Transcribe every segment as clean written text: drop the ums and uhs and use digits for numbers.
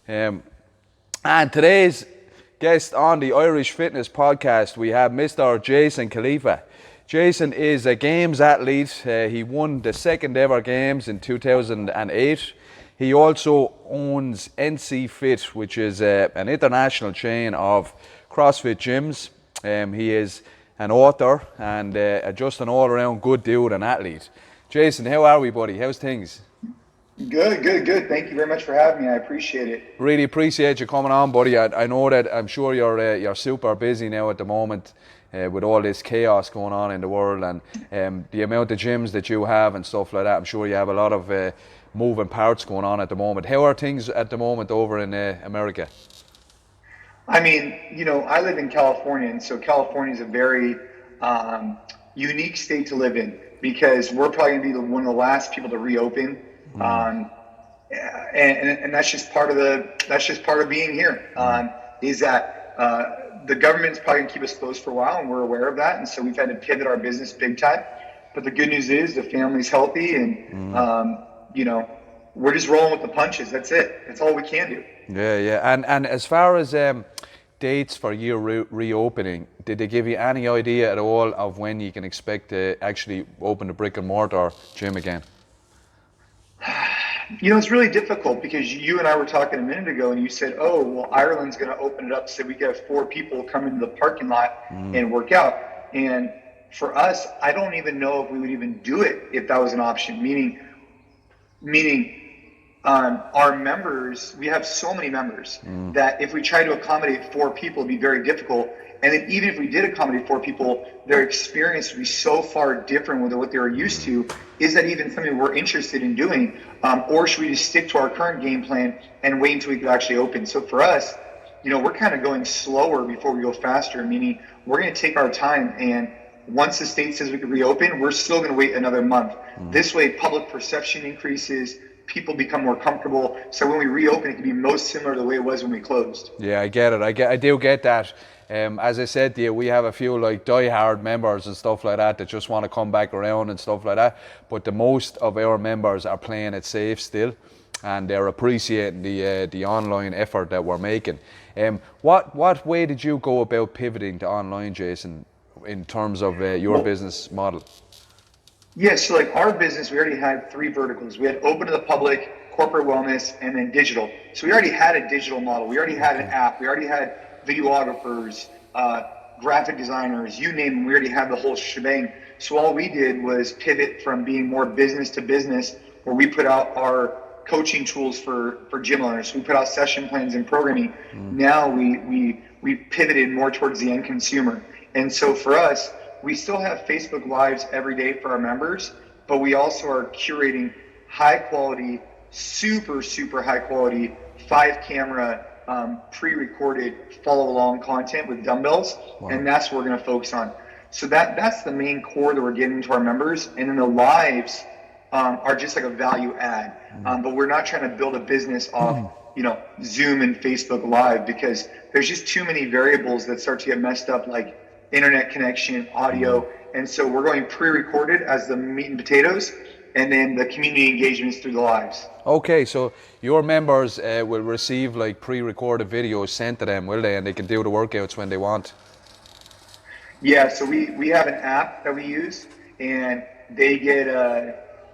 And today's guest on the Irish Fitness Podcast, we have Mr. Jason Khalipa. Jason is a games athlete. He won the second ever games in 2008. He also owns NC Fit, which is an international chain of CrossFit gyms. He is an author and just an all-around good dude and athlete. Jason, how are we, buddy? How's things? Good. Thank you very much for having me. I appreciate it. Really appreciate you coming on, buddy. I know that I'm sure you're super busy now at the moment with all this chaos going on in the world and the amount of gyms that you have and stuff like that. I'm sure you have a lot of moving parts going on at the moment. How are things at the moment over in America? I mean, I live in California, and so California is a very unique state to live in because we're probably going to be one of the last people to reopen. And that's just part of being here. Is that the government's probably gonna keep us closed for a while, and we're aware of that, and so we've had to pivot our business big time. But the good news is the family's healthy, and we're just rolling with the punches. That's it. That's all we can do. Yeah. And as far as dates for your reopening, did they give you any idea at all of when you can expect to actually open the brick and mortar gym again? It's really difficult because you and I were talking a minute ago and you said, oh, well, Ireland's going to open it up so we could have 4 people come into the parking lot and work out. And for us, I don't even know if we would even do it if that was an option, meaning our members, we have so many members that if we try to accommodate 4 people, it'd be very difficult. And then even if we did accommodate 4 people, their experience would be so far different with what they were used to. Is that even something we're interested in doing? Or should we just stick to our current game plan and wait until we could actually open? So for us, we're kind of going slower before we go faster, meaning we're going to take our time. And once the state says we can reopen, we're still going to wait another month. This way, public perception increases. People become more comfortable. So when we reopen, it can be most similar to the way it was when we closed. Yeah, I get it. I do get that. As I said to you, we have a few like die-hard members and stuff like that just want to come back around and stuff like that. But the most of our members are playing it safe still, and they're appreciating the online effort that we're making. What way did you go about pivoting to online, Jason, in terms of your business model? Yeah, so like our business, we already had 3 verticals. We had open to the public, corporate wellness, and then digital. So we already had a digital model. We already had an app. We already had videographers, graphic designers, you name them. We already had the whole shebang. So all we did was pivot from being more business to business, where we put out our coaching tools for gym owners. We put out session plans and programming. Now we pivoted more towards the end consumer. And so for us, we still have Facebook Lives every day for our members, but we also are curating high quality, super high quality, 5-camera, pre-recorded follow-along content with dumbbells. Wow. And that's what we're going to focus on. So that's the main core that we're getting to our members. And then the lives are just like a value add. But we're not trying to build a business off Zoom and Facebook Live, because there's just too many variables that start to get messed up, like internet connection, audio. And so we're going pre-recorded as the meat and potatoes, and then the community engagements through the lives. Okay, so your members will receive like pre-recorded videos sent to them, will they? And they can do the workouts when they want. Yeah, so we have an app that we use, and they get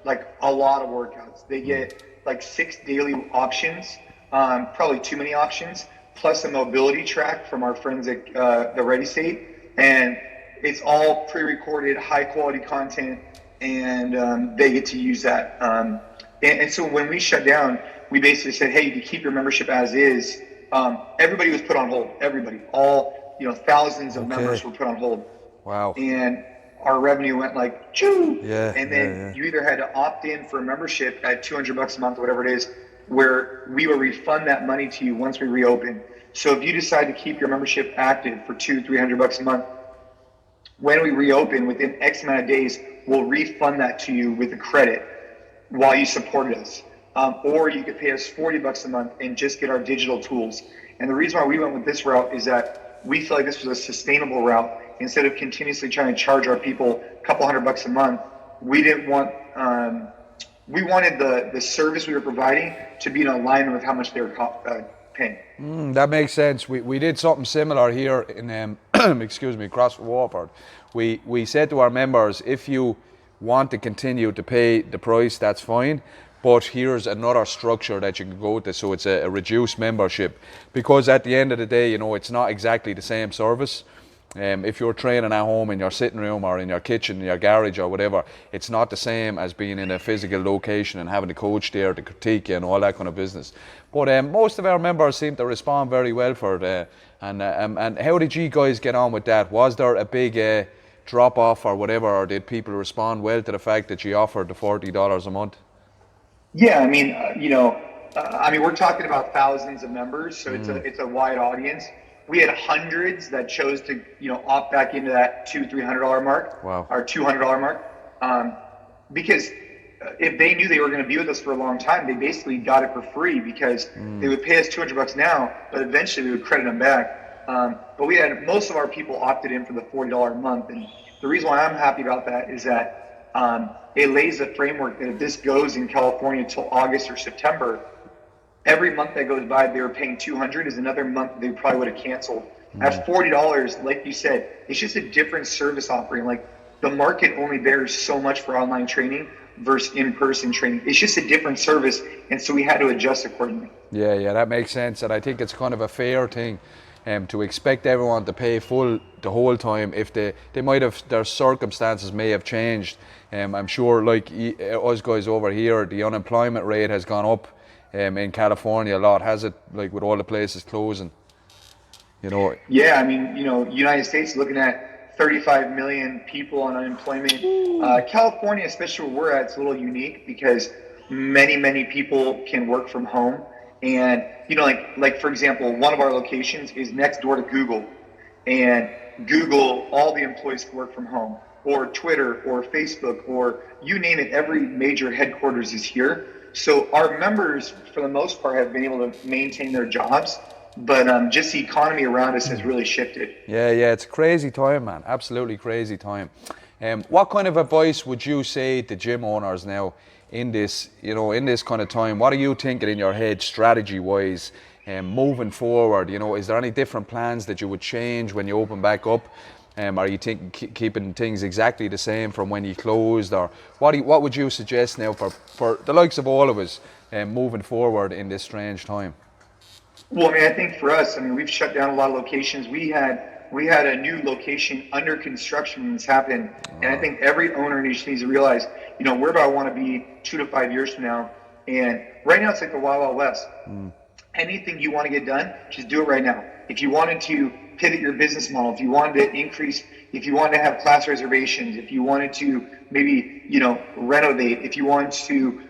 like a lot of workouts. They get like 6 daily options, probably too many options, plus a mobility track from our friends at the Ready State. And it's all pre-recorded, high-quality content, and they get to use that. And so when we shut down, we basically said, hey, to keep your membership as is, everybody was put on hold. Everybody, all thousands of members were put on hold. Wow. And our revenue went like, choo! Yeah. And then you either had to opt in for a membership at $200 a month or whatever it is, where we will refund that money to you once we reopen. So if you decide to keep your membership active for $200-300 a month, when we reopen within X amount of days, we'll refund that to you with a credit while you supported us. Or you could pay us $40 a month and just get our digital tools. And the reason why we went with this route is that we feel like this was a sustainable route. Instead of continuously trying to charge our people a couple $100 a month, we didn't want we wanted the service we were providing to be in alignment with how much they were paying. That makes sense. We did something similar here in excuse me, CrossFit Warford. We said to our members, if you want to continue to pay the price, that's fine. But here's another structure that you can go to, so it's a reduced membership. Because at the end of the day, you know, it's not exactly the same service. If you're training at home in your sitting room or in your kitchen, in your garage or whatever, it's not the same as being in a physical location and having a coach there to critique you and all that kind of business. But most of our members seem to respond very well for it. And how did you guys get on with that? Was there a big drop off or whatever, or did people respond well to the fact that you offered the $40 a month? Yeah, I mean, we're talking about thousands of members, so it's a wide audience. We had hundreds that chose to, opt back into that $200-300 mark, wow, or $200 mark, because if they knew they were going to be with us for a long time, they basically got it for free because they would pay us $200 now, but eventually we would credit them back. But we had most of our people opted in for the $40 a month, and the reason why I'm happy about that is that it lays a framework that if this goes in California until August or September, every month that goes by, they were paying $200 is another month they probably would have canceled. At $40, like you said, it's just a different service offering. Like the market only bears so much for online training versus in-person training. It's just a different service, and so we had to adjust accordingly. Yeah, that makes sense, and I think it's kind of a fair thing to expect everyone to pay full the whole time if they might have, their circumstances may have changed. I'm sure, like us guys over here, the unemployment rate has gone up in California a lot, has it, like with all the places closing? Yeah, I mean, United States looking at 35 million people on unemployment. California, especially where we're at, it's a little unique because many people can work from home. And, like for example, one of our locations is next door to Google. And Google, all the employees can work from home. Or Twitter or Facebook or you name it, every major headquarters is here. So our members, for the most part, have been able to maintain their jobs. But just the economy around us has really shifted. Yeah, it's a crazy time, man. Absolutely crazy time. What kind of advice would you say to gym owners now in this, in this kind of time? What are you thinking in your head, strategy-wise, moving forward? Is there any different plans that you would change when you open back up? Are you keeping things exactly the same from when you closed, or what would you suggest now for the likes of all of us moving forward in this strange time? Well, I think for us, we've shut down a lot of locations. We had a new location under construction when this happened, and I think every owner needs to realize, where do I want to be 2 to 5 years from now? And right now, it's like the Wild Wild West. Anything you want to get done, just do it right now. If you wanted to pivot your business model, if you wanted to increase, if you wanted to have class reservations, if you wanted to maybe, renovate, if you wanted to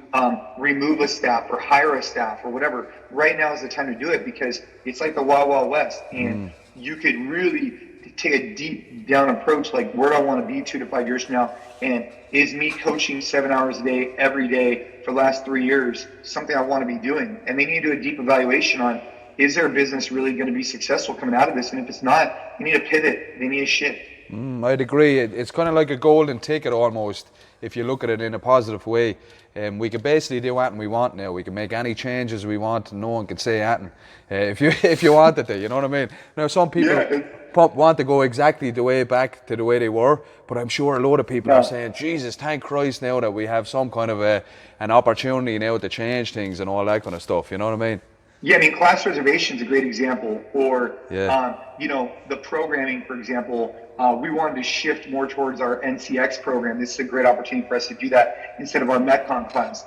remove a staff or hire a staff or whatever, right now is the time to do it because it's like the Wild Wild West, and you could really take a deep down approach, like where do I want to be 2 to 5 years from now, and is me coaching 7 hours a day every day for the last 3 years something I want to be doing? And they need to do a deep evaluation on, is their business really going to be successful coming out of this? And if it's not, you need to pivot, they need to shift. I'd agree. It's kind of like a golden ticket almost, if you look at it in a positive way. We can basically do anything we want now. We can make any changes we want, and no one can say anything if you wanted to. You know what I mean? Now, some people want to go exactly the way back to the way they were, but I'm sure a lot of people are saying, Jesus, thank Christ now that we have some kind of an opportunity now to change things and all that kind of stuff. You know what I mean? Yeah, class reservation is a great example. Or, the programming, for example, we wanted to shift more towards our NCX program. This is a great opportunity for us to do that instead of our Metcon class.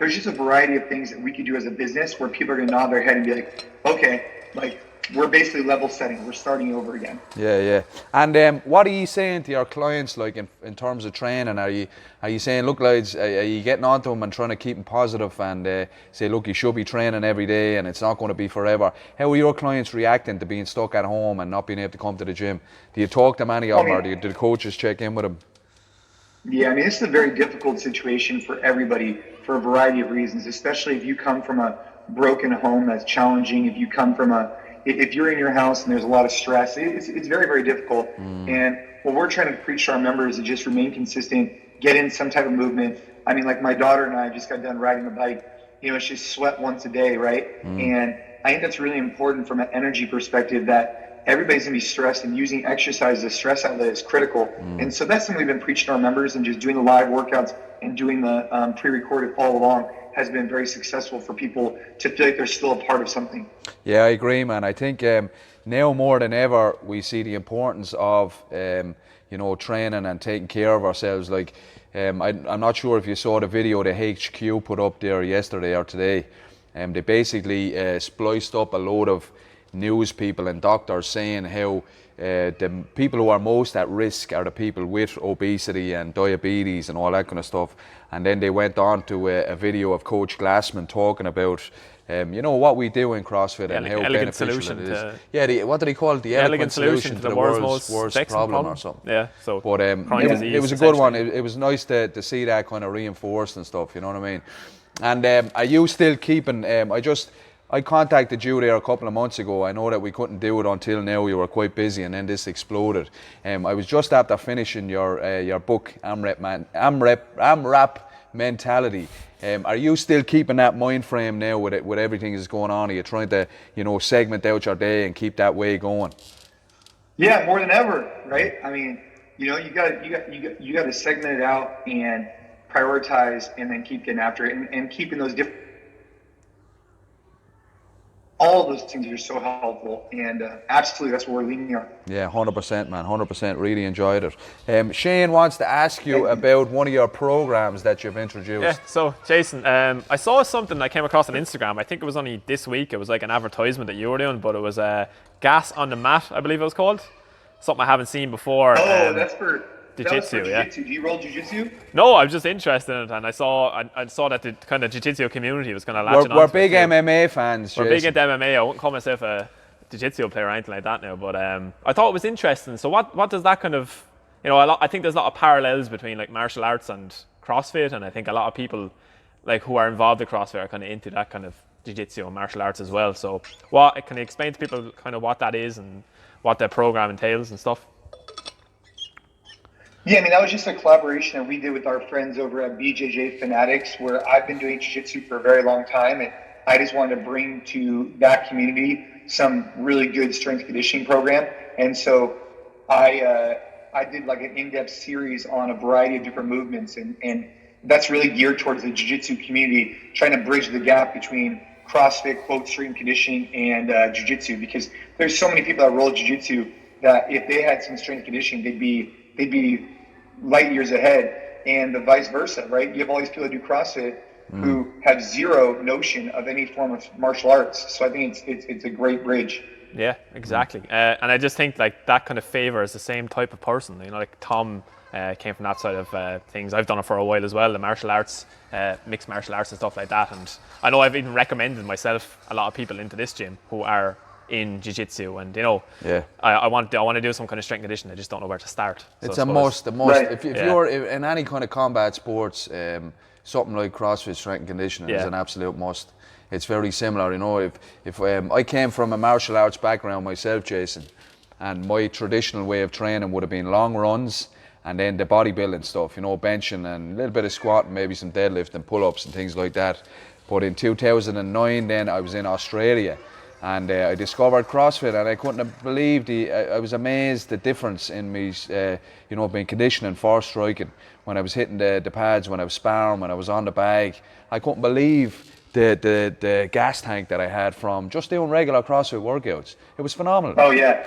There's just a variety of things that we could do as a business where people are going to nod their head and be like, okay, like we're basically level setting. We're starting over again. Yeah. And what are you saying to your clients, like in terms of training? Are you saying, look, lads, are you getting on to them and trying to keep them positive and say, look, you should be training every day and it's not going to be forever? How are your clients reacting to being stuck at home and not being able to come to the gym? Do you talk to many of them, or do the coaches check in with them? Yeah, this is a very difficult situation for everybody for a variety of reasons, especially if you come from a broken home that's challenging, if you're in your house and there's a lot of stress, it's very, very difficult. And what we're trying to preach to our members is just remain consistent, get in some type of movement, I mean, like my daughter and I just got done riding the bike. She sweat once a day, right? And I think that's really important from an energy perspective, that everybody's going to be stressed, and using exercise as a stress outlet is critical. And so that's something we've been preaching to our members, and just doing the live workouts and doing the pre-recorded follow along has been very successful for people to feel like they're still a part of something. Yeah, I agree, man. I think now more than ever we see the importance of training and taking care of ourselves. Like I'm not sure if you saw the video the HQ put up there yesterday or today. They basically spliced up a load of news people and doctors saying how the people who are most at risk are the people with obesity and diabetes and all that kind of stuff. And then they went on to a video of Coach Glassman talking about what we do in CrossFit and how beneficial it is. What did he call it? The elegant solution to the world's worst problem or something. Yeah, so but it was a good one. It was nice to see that kind of reinforced and stuff, you know what I mean? And are you still keeping, I contacted you there a couple of months ago. I know that we couldn't do it until now. You were quite busy, and then this exploded. I was just after finishing your book, AMRAP Mentality. Are you still keeping that mind frame now with everything that's going on? Are you trying to segment out your day and keep that way going? Yeah, more than ever, right? I mean, you got to segment it out and prioritize, and then keep getting after it, and keeping those different. All of those things are so helpful, and absolutely that's what we're leaning on. Yeah, 100%, man, 100%. Really enjoyed it. Shane wants to ask you about one of your programs that you've introduced. Yeah, so Jason, I saw something I came across on Instagram. I think it was only this week. It was like an advertisement that you were doing, but it was Gas on the Mat, I believe it was called. Something I haven't seen before. Oh, that's for jiu-jitsu, yeah. Do you roll jiu-jitsu? No, I was just interested in it, and I saw that the kind of jiu-jitsu community was kind of latching on. We're big MMA fans, Jason. We're big into MMA. I wouldn't call myself a jiu-jitsu player or anything like that now, but I thought it was interesting. So what does that kind of, I think there's a lot of parallels between like martial arts and CrossFit, and I think a lot of people like who are involved in CrossFit are kind of into that kind of jiu-jitsu and martial arts as well. So can you explain to people kind of what that is and what the program entails and stuff? Yeah, I mean, that was just a collaboration that we did with our friends over at BJJ Fanatics, where I've been doing jiu-jitsu for a very long time, and I just wanted to bring to that community some really good strength conditioning program. And so I did like an in-depth series on a variety of different movements, and that's really geared towards the jiu-jitsu community, trying to bridge the gap between CrossFit, quote, strength conditioning, and jiu-jitsu, because there's so many people that roll jiu-jitsu that if they had some strength conditioning, they'd be light years ahead, and the vice versa, right? You have all these people that do CrossFit who have zero notion of any form of martial arts. So I think it's a great bridge. Yeah, exactly. And I just think like that kind of favors the same type of person. Like Tom came from that side of things. I've done it for a while as well, the martial arts, mixed martial arts and stuff like that. And I know I've even recommended myself a lot of people into this gym who are in jiu-jitsu, and I want to do some kind of strength conditioning. I just don't know where to start. It's a must. Right. If you're in any kind of combat sports, something like CrossFit strength and conditioning is an absolute must. It's very similar, if I came from a martial arts background myself, Jason, and my traditional way of training would have been long runs and then the bodybuilding stuff, benching and a little bit of squat and maybe some deadlift and pull-ups and things like that. But in 2009 then I was in Australia, and I discovered CrossFit, and I couldn't have believed I was amazed the difference in me, being conditioning for striking. When I was hitting the pads, when I was sparring, when I was on the bag, I couldn't believe the gas tank that I had from just doing regular CrossFit workouts. It was phenomenal. Oh yeah.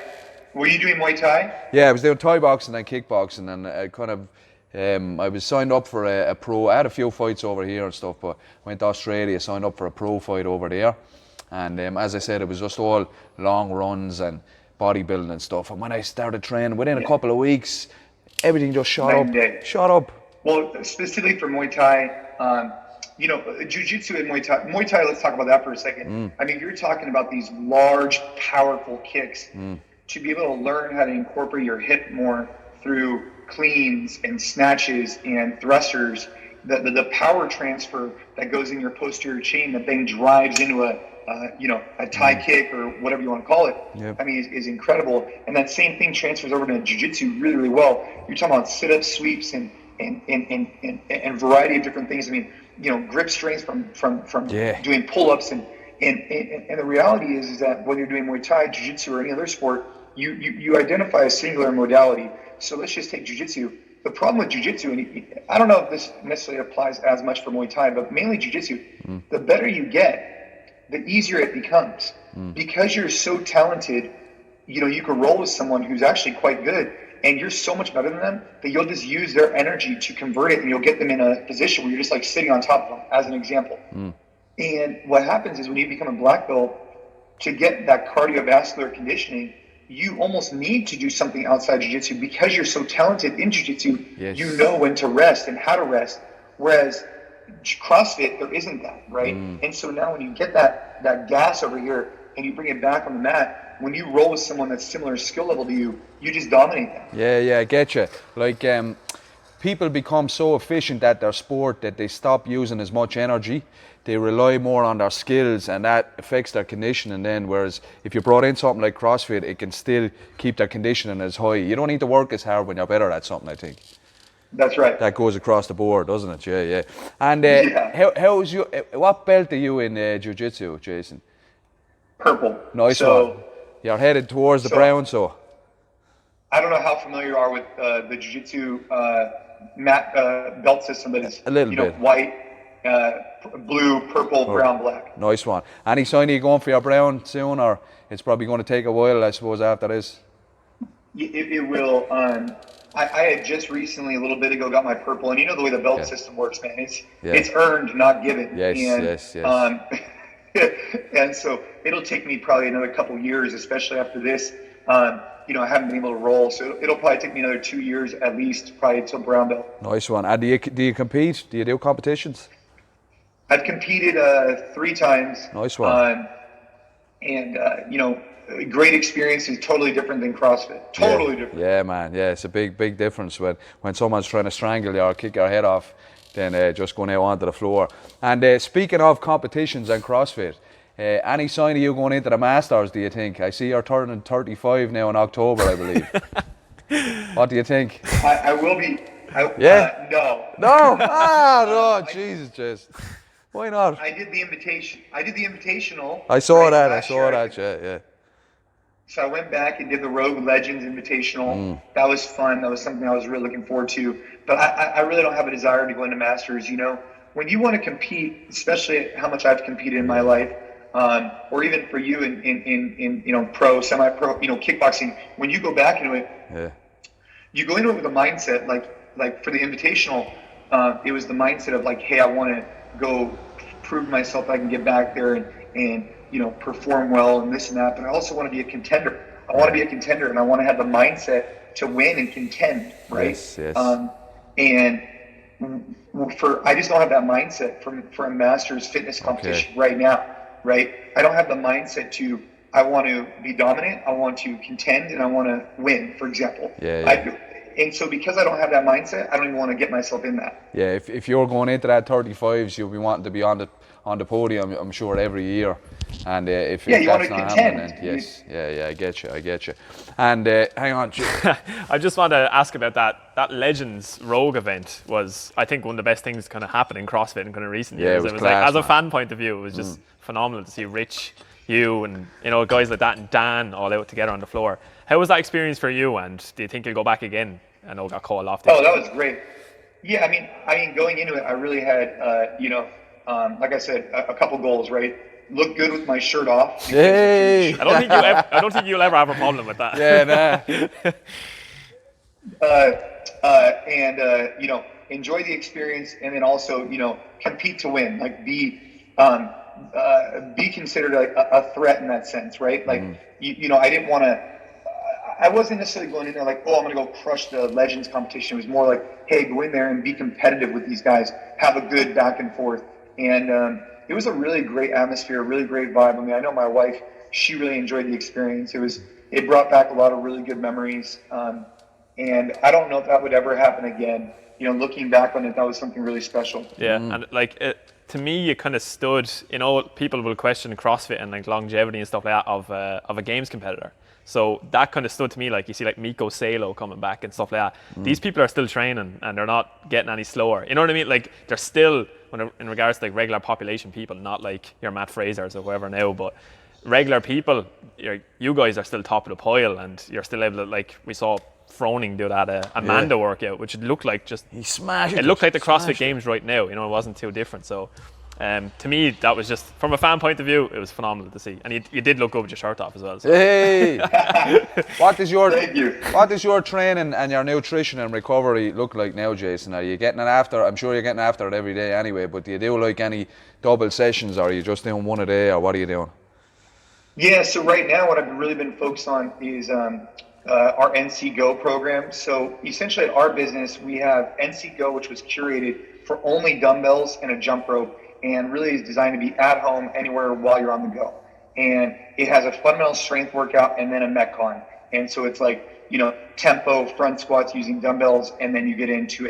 Were you doing Muay Thai? Yeah, I was doing Thai boxing and kickboxing, and I kind of I was signed up for a pro. I had a few fights over here and stuff, but went to Australia, signed up for a pro fight over there. And as I said, it was just all long runs and bodybuilding and stuff. And when I started training, within a couple of weeks, everything just shot up. Well, specifically for Muay Thai, Jiu-Jitsu and Muay Thai. Muay Thai, let's talk about that for a second. I mean, you're talking about these large, powerful kicks. To be able to learn how to incorporate your hip more through cleans and snatches and thrusters, the power transfer that goes in your posterior chain that then drives into a Thai kick or whatever you want to call it, I mean, is incredible. And that same thing transfers over to jiu-jitsu really, really well. You're talking about sit-ups, sweeps, and and variety of different things. I mean, grip strength from doing pull-ups and the reality is that when you're doing Muay Thai, Jiu-Jitsu, or any other sport, you identify a singular modality. So let's just take Jiu-Jitsu. The problem with Jiu-Jitsu, and I don't know if this necessarily applies as much for Muay Thai, but mainly Jiu-Jitsu, the better you get, the easier it becomes. Because you're so talented, you can roll with someone who's actually quite good, and you're so much better than them that you'll just use their energy to convert it, and you'll get them in a position where you're just like sitting on top of them, as an example. And what happens is when you become a black belt, to get that cardiovascular conditioning, you almost need to do something outside jiu-jitsu because you're so talented in jiu-jitsu. Yes. You know when to rest and how to rest. Whereas CrossFit, there isn't that, right? And so now when you get that gas over here and you bring it back on the mat, when you roll with someone that's similar skill level to you, you just dominate them. Yeah, I get you. Like, people become so efficient at their sport that they stop using as much energy. They rely more on their skills, and that affects their conditioning then. Whereas if you brought in something like CrossFit, it can still keep their conditioning as high. You don't need to work as hard when you're better at something, I think. That's right. That goes across the board, doesn't it? Yeah. And how's you? What belt are you in Jiu-Jitsu, Jason? Purple. Nice one. You're headed towards the brown, so. I don't know how familiar you are with the Jiu-Jitsu mat belt system, but it's a little bit. White, blue, purple, brown, black. Nice one. Any sign of you going for your brown soon, or it's probably going to take a while, I suppose, after this? It will. I had just recently, a little bit ago, got my purple, and you know the way the belt system works, man. It's earned, not given. Yes. And so it'll take me probably another couple years, especially after this. I haven't been able to roll, so it'll probably take me another 2 years at least, probably till brown belt. Nice one. And do you compete? Do you do competitions? I've competed 3 times. Nice one. Great experience is totally different than CrossFit. Totally different. Yeah, man. Yeah, it's a big difference when someone's trying to strangle you or kick your head off, then just going out onto the floor. And speaking of competitions and CrossFit, any sign of you going into the Masters, do you think? I see you're turning 35 now in October, I believe. What do you think? I will be. No. No? No, Jesus, Jason. Why not? I did the invitational. I saw that, yeah. So I went back and did the Rogue Legends Invitational. That was fun. That was something I was really looking forward to. But I really don't have a desire to go into Masters. When you want to compete, especially how much I've competed in my life, or even for you in pro, semi-pro, kickboxing, when you go back into it, you go into it with a mindset like for the Invitational, it was the mindset of like, hey, I want to go prove myself I can get back there and perform well and this and that, but I also want to be a contender. I want to be a contender, and I want to have the mindset to win and contend, right? Yes. And I just don't have that mindset for a Masters fitness competition right now, right? I don't have the mindset I want to be dominant, I want to contend, and I want to win, for example. And so because I don't have that mindset, I don't even want to get myself in that. Yeah, if you're going into that 35s, you'll be wanting to be on the podium, I'm sure, every year. And if you want that's to not contend. happening, yes, I get you. And hang on, I just want to ask about that Legends Rogue event. Was, I think, one of the best things kind of happened in CrossFit in kind of recent years. It was like, class, as a fan point of view, it was just phenomenal to see Rich, you, and guys like that, and Dan all out together on the floor. How was that experience for you? And do you think you'll go back again? I know it got called off. That was great. Yeah, I mean, going into it, I really had, like I said, a couple goals, right? Look good with my shirt off. Hey! I don't think you'll ever have a problem with that. Enjoy the experience, and then also, compete to win. Like be considered a threat in that sense, right? Like, I didn't want to. I wasn't necessarily going in there like, I'm going to go crush the Legends competition. It was more like, hey, go in there and be competitive with these guys, have a good back and forth. And it was a really great atmosphere, really great vibe. I mean, I know my wife, she really enjoyed the experience. It brought back a lot of really good memories. And I don't know if that would ever happen again. Looking back on it, that was something really special. Yeah, and to me, it kind of stood, people will question CrossFit and like longevity and stuff like that of a games competitor. So that kind of stood to me, like you see like Miko Salo coming back and stuff like that. These people are still training and they're not getting any slower. You know what I mean? Like they're still, in regards to like regular population people, not like your Matt Frasers or whoever now, but regular people, you guys are still top of the pile and you're still able to, like we saw Froning do that Amanda workout, which looked like he smashed it looked like the CrossFit Games right now. It wasn't too different. So to me, that was just, from a fan point of view, it was phenomenal to see. And you did look good with your shirt off as well. So. Hey! What does Thank you. What does your training and your nutrition and recovery look like now, Jason? Are you getting it after? I'm sure you're getting after it every day anyway, but do you do like any double sessions, or are you just doing one a day, or what are you doing? Yeah, so right now what I've really been focused on is our NC Go program. So essentially at our business, we have NC Go, which was curated for only dumbbells and a jump rope, and really is designed to be at home anywhere while you're on the go. And it has a fundamental strength workout and then a Metcon. And so it's like, tempo front squats using dumbbells, and then you get into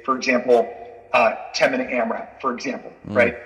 for example, 10-minute AMRAP, for example, right?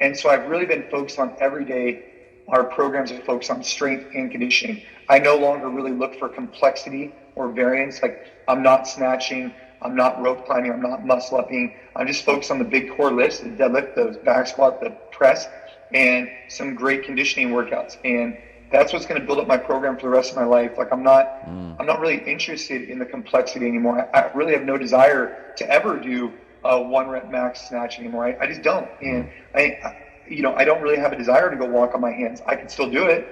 And so I've really been focused on every day. Our programs are focused on strength and conditioning. I no longer really look for complexity or variance. Like I'm not snatching, I'm not rope climbing, I'm not muscle upping. I'm just focused on the big core lifts, the deadlift, the back squat, the press, and some great conditioning workouts. And that's what's going to build up my program for the rest of my life. Like I'm not really interested in the complexity anymore. I really have no desire to ever do a 1 rep max snatch anymore. I just don't. And I don't really have a desire to go walk on my hands. I can still do it.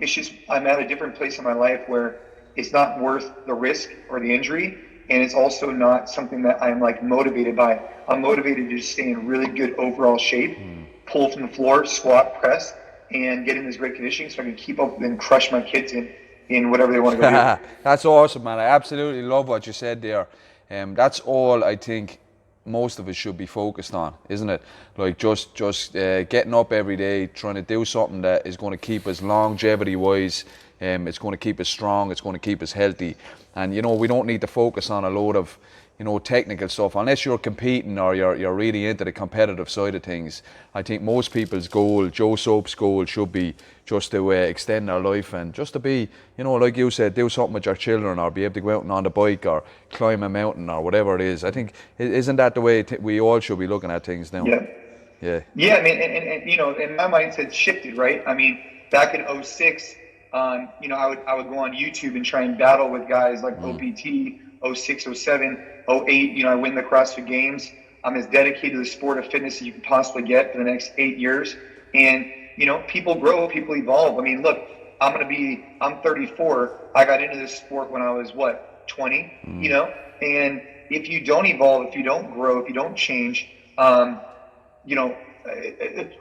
It's just I'm at a different place in my life where it's not worth the risk or the injury, and it's also not something that I'm like motivated by. I'm motivated to just stay in really good overall shape, pull from the floor, squat, press, and get in this great conditioning so I can keep up and crush my kids in whatever they want to go do. That's awesome, man. I absolutely love what you said there. That's all I think most of us should be focused on, isn't it? Like just getting up every day, trying to do something that is going to keep us longevity wise. It's going to keep us strong. It's going to keep us healthy. And we don't need to focus on a load of technical stuff unless you're competing or you're really into the competitive side of things. I think most people's goal, Joe Soap's goal, should be just to extend their life and just to be, like you said, do something with your children, or be able to go out and on the bike or climb a mountain or whatever it is. I think, isn't that the way we all should be looking at things now? Yeah. I mean, and my mindset's shifted, right? I mean, back in 06, I would go on YouTube and try and battle with guys like OPT, 06, 07, 08. I win the CrossFit Games. I'm as dedicated to the sport of fitness as you can possibly get for the next 8 years. And, people grow, people evolve. I mean, look, I'm 34. I got into this sport when I was 20, and if you don't evolve, if you don't grow, if you don't change,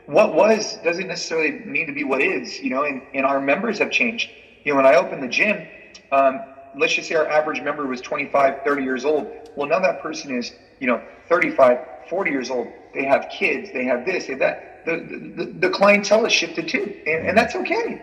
what was doesn't necessarily need to be what is, and our members have changed. When I opened the gym, let's just say our average member was 25, 30 years old. Well, now that person is, 35, 40 years old. They have kids, they have this, they have that. The clientele has shifted too, and that's okay.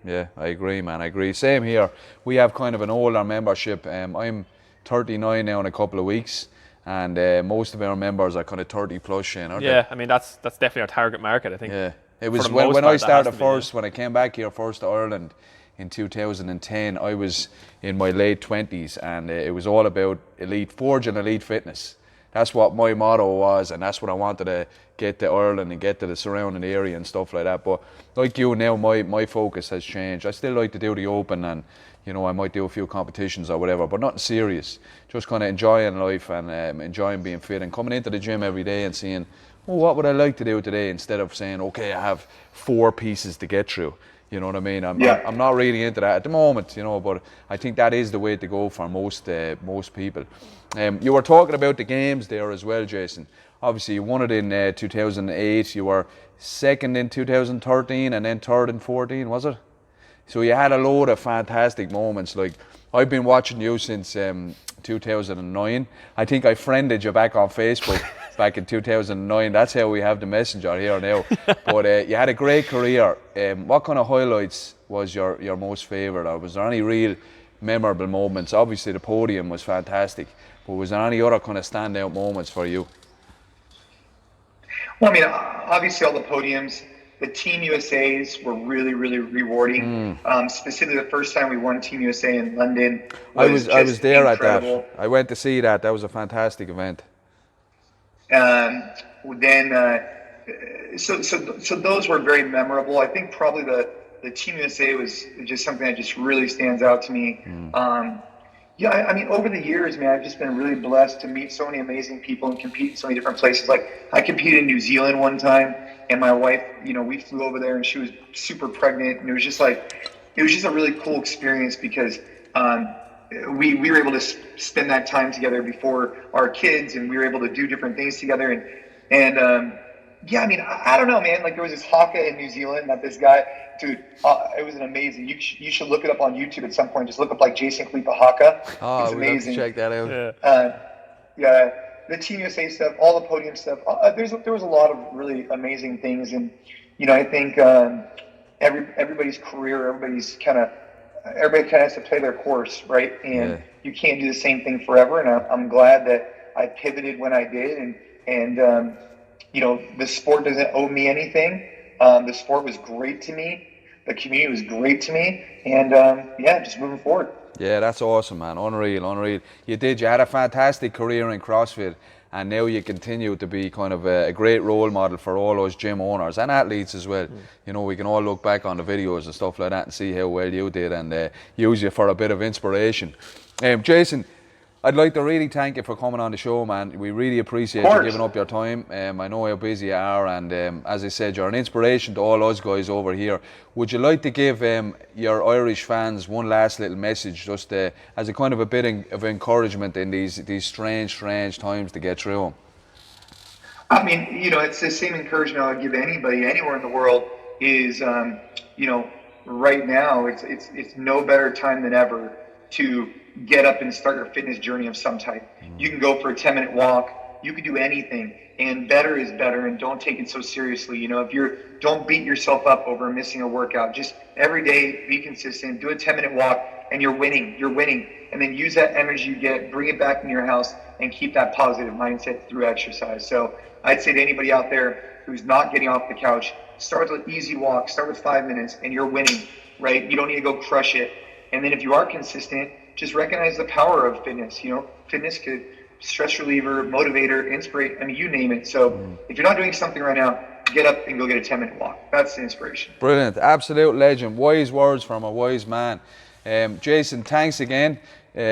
Yeah, I agree, man. I agree. Same here. We have kind of an older membership. I'm 39 now in a couple of weeks, and most of our members are kind of 30 plus, aren't they? Yeah, I mean that's definitely our target market, I think. Yeah, it was when I started first, when I came back here first to Ireland in 2010. I was in my late 20s, and it was all about forging elite fitness. That's what my motto was, and that's what I wanted to get to Ireland and get to the surrounding area and stuff like that. But like you now, my focus has changed. I still like to do the open, and I might do a few competitions or whatever, but nothing serious. Just kind of enjoying life and enjoying being fit and coming into the gym every day and seeing, what would I like to do today, instead of saying, okay, I have 4 pieces to get through. You know what I mean? I'm not really into that at the moment, but I think that is the way to go for most people. You were talking about the games there as well, Jason. Obviously, you won it in 2008. You were second in 2013 and then third in 14, was it? So you had a load of fantastic moments. Like, I've been watching you since 2009. I think I friended you back on Facebook back in 2009. That's how we have the messenger here now. But you had a great career. What kind of highlights was your most favourite? Or was there any real memorable moments? Obviously the podium was fantastic, but was there any other kind of standout moments for you? Well, I mean, obviously all the podiums, the Team USAs were really, really rewarding. Specifically, the first time we won Team USA in London was I was there incredible. at that. I went to see that. That was a fantastic event. Then, so those were very memorable. I think probably the Team USA was just something that just really stands out to me. Yeah, I mean, over the years, man, I've just been really blessed to meet so many amazing people and compete in so many different places. Like, I competed in New Zealand one time, and my wife, we flew over there, and she was super pregnant, and it was just a really cool experience because we were able to spend that time together before our kids, and we were able to do different things together, and yeah, I mean, I don't know, man. Like, there was this haka in New Zealand that this guy, dude, it was an amazing. You should look it up on YouTube at some point. Just look up like Jason Khalipa haka. Oh, it's amazing. Check that out. Yeah, the Team USA stuff, all the podium stuff. There was a lot of really amazing things, and I think everybody's career, everybody kind of has to play their course, right? And you can't do the same thing forever. And I'm glad that I pivoted when I did, and the sport doesn't owe me anything. The sport was great to me. The community was great to me. And, just moving forward. Yeah, that's awesome, man. Unreal. You had a fantastic career in CrossFit, and now you continue to be kind of a great role model for all those gym owners and athletes as well. We can all look back on the videos and stuff like that and see how well you did, and use you for a bit of inspiration. Jason, I'd like to really thank you for coming on the show, man. We really appreciate you giving up your time. I know how busy you are, and as I said, you're an inspiration to all us guys over here. Would you like to give your Irish fans one last little message, just as a kind of a bit of encouragement in these strange times to get through them? I mean, it's the same encouragement I would give anybody, anywhere in the world, is, right now, it's no better time than ever to get up and start your fitness journey of some type. You can go for a 10-minute walk. You can do anything, and better is better. And don't take it so seriously. Don't beat yourself up over missing a workout. Just every day, be consistent. Do a 10-minute walk, and you're winning. And then use that energy you get, bring it back in your house, and keep that positive mindset through exercise. So I'd say to anybody out there who's not getting off the couch, start with an easy walk. Start with 5 minutes, and you're winning. Right? You don't need to go crush it. And then if you are consistent, just recognize the power of fitness. Fitness could stress reliever, motivator, inspirate. I mean, you name it. So if you're not doing something right now, get up and go get a 10-minute walk. That's the inspiration. Brilliant. Absolute legend. Wise words from a wise man. Jason, thanks again.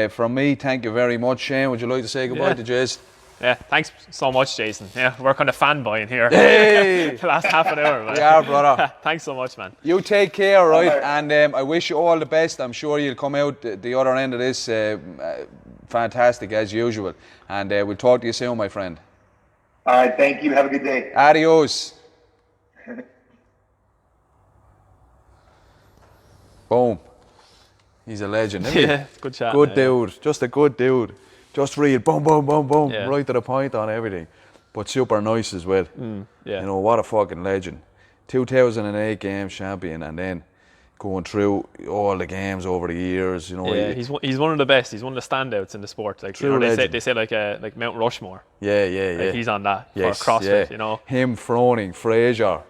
From me, thank you very much. Shane, would you like to say goodbye to Jason? Yeah, thanks so much, Jason. Yeah, we're kind of fanboying here. Hey! The last half an hour, man. We are, brother. Thanks so much, man. You take care, right? And I wish you all the best. I'm sure you'll come out the other end of this fantastic as usual. And we'll talk to you soon, my friend. All right, thank you. Have a good day. Adios. Boom. He's a legend, isn't he? Yeah, good chat. Good dude. Just a good dude. Just real boom, Yeah. right to the point on everything. But super nice as well. Yeah. What a fucking legend. 2008 Games champion, and then going through all the games over the years. Yeah, he's one of the best. He's one of the standouts in the sport. Like, they say like Mount Rushmore. Yeah. Like, he's on that for CrossFit. Him, Froning, Fraser.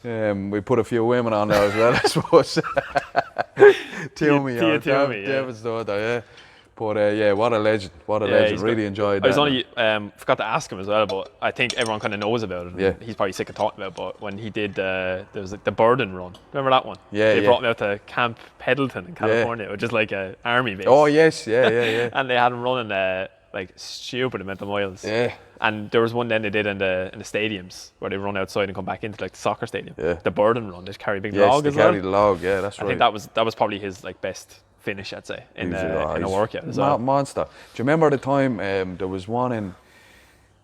We put a few women on there as well, I suppose. Toomey, David's daughter, yeah. But what a legend! What a legend! Really enjoyed that. I was only forgot to ask him as well, but I think everyone kind of knows about it. Yeah. He's probably sick of talking about it. But when he did, there was like the Burden Run. Remember that one? Yeah. They brought him out to Camp Pendleton in California, which is like an army base. Oh yes, yeah. And they had him running like stupid amount of miles. Yeah. And there was one then they did in the stadiums where they run outside and come back into like the soccer stadium. Yeah. The Burden Run. They carry a big Yes, log they as well. carry the log. Yeah, that's right. I think that was probably his like best finish, I'd say, in a workout as well. Monster. Do you remember the time there was one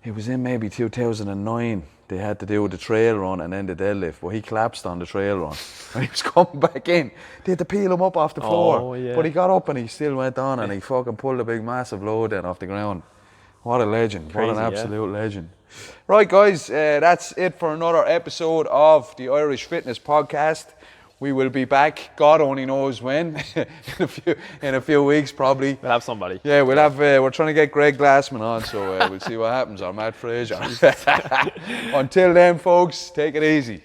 it was in maybe 2009, they had to do the trail run and then the deadlift, but he collapsed on the trail run and he was coming back in. They had to peel him up off the floor, but he got up and he still went on and he fucking pulled a big massive load then off the ground. What a legend. Crazy, what an absolute legend. Right guys, that's it for another episode of the Irish Fitness Podcast. we will be back. God only knows when. in a few weeks, probably. We'll have somebody. Yeah, we'll have. We're trying to get Greg Glassman on, so we'll see what happens. Or Matt Fraser. Until then, folks, take it easy.